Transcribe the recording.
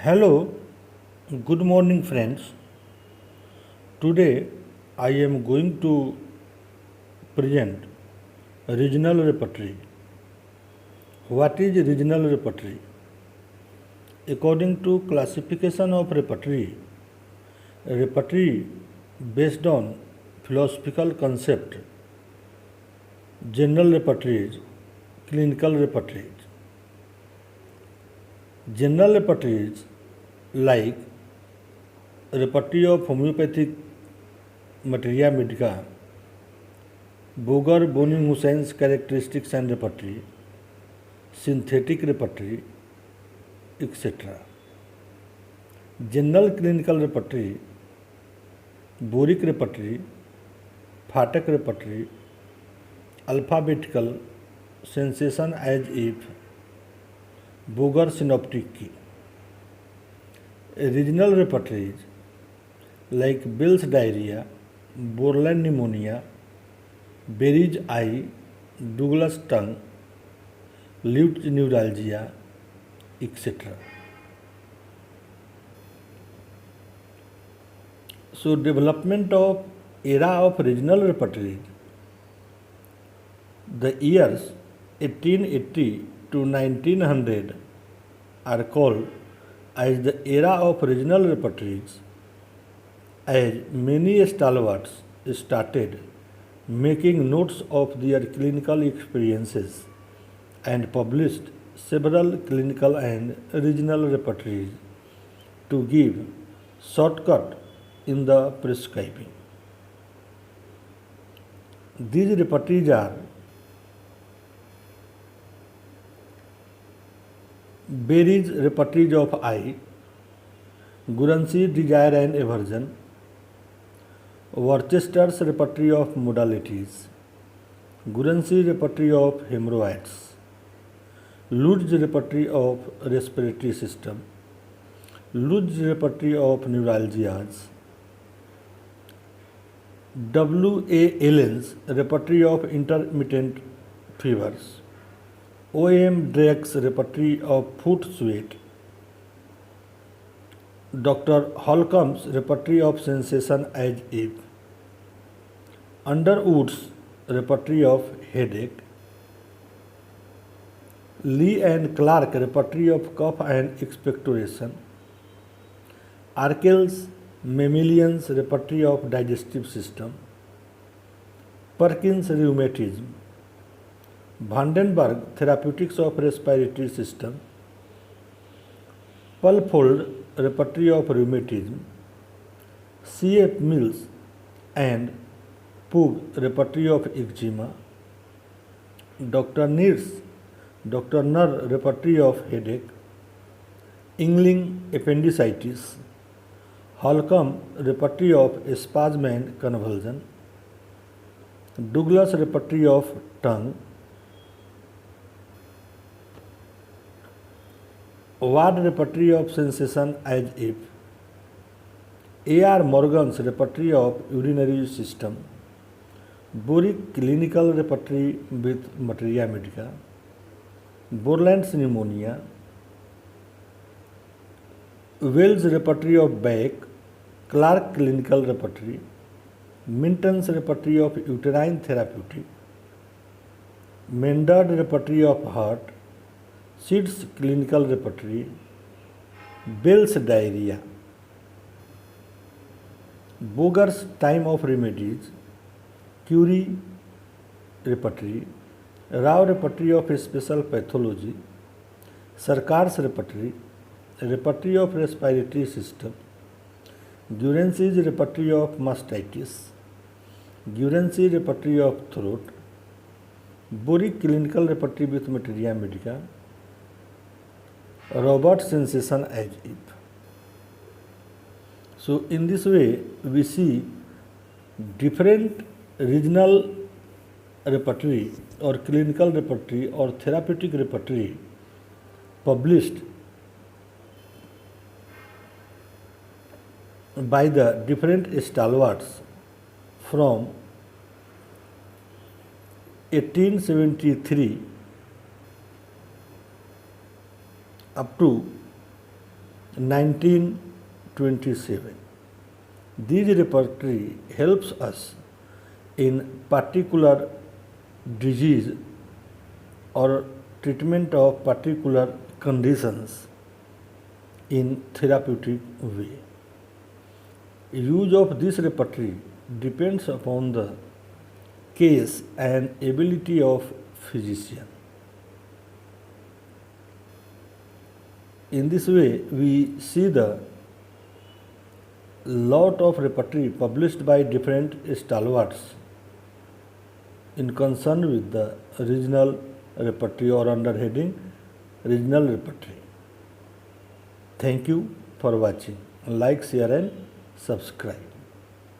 Hello, good morning, friends. Today I am going to present regional repertory. What is regional repertory? According to classification of repertory, repertory based on philosophical concept, general repertories, clinical repertories. General repertories like repertory of homeopathic materia medica, Boger Boning Hussein's characteristics and repertory, synthetic repertory, etc. General clinical repertory, Boric repertory, Phatak repertory, alphabetical, sensation as if, Boger synoptic key. Regional repertories like Bell's diarrhea, Borland pneumonia, Berry's eye, Douglas tongue, Lute's neuralgia, etc. So, development of era of regional repertories. The years 1880 to 1900 are called as the era of regional repertories, as many stalwarts started making notes of their clinical experiences and published several clinical and regional repertories to give shortcut in the prescribing. These repertories are Berry's repertories of eye, Guernsey's desire and aversion, Worcester's repertory of modalities, Guernsey's repertory of hemorrhoids, Lutz's repertory of respiratory system, Lutz's repertory of neuralgias, W. A. Allen's repertory of intermittent fevers, O. M. Drake's repertory of foot sweat, Dr. Holcomb's repertory of sensation as if, Underwood's repertory of headache, Lee and Clark repertory of cough and expectoration, Arkell's mammalian's repertory of digestive system, Perkins' rheumatism, Vandenberg therapeutics of respiratory system, Pulfold repertory of rheumatism, C. F. Mills and Pugh repertory of eczema, Dr. Nur repertory of headache, Engling appendicitis, Holcomb repertory of spasm and convulsion, Douglas repertory of tongue, Ward repertory of sensation as if, A. R. Morgan's repertory of urinary system, Boric clinical repertory with materia medica, Borland's pneumonia, Wells repertory of back, Clark clinical repertory, Minton's repertory of uterine therapeutic, Mendard repertory of heart, Sid's clinical repertory, Bell's diarrhea, Boger's time of remedies, Curie repertory, Rao repertory of special pathology, Sarkar's repertory, repertory of respiratory system, Guernsey's repertory of mastitis, Guernsey repertory of throat, Boric clinical repertory with materia medica, Robert's sensation as if. So, in this way, we see different regional repertory or clinical repertory or therapeutic repertory published by the different stalwarts from 1873 up to 1927. This repertory helps us in particular disease or treatment of particular conditions in therapeutic way. Use of this repertory depends upon the case and ability of physician. In this way, we see the lot of repertory published by different stalwarts in concern with the regional repertory or under heading regional repertory. Thank you for watching. Like, share and subscribe.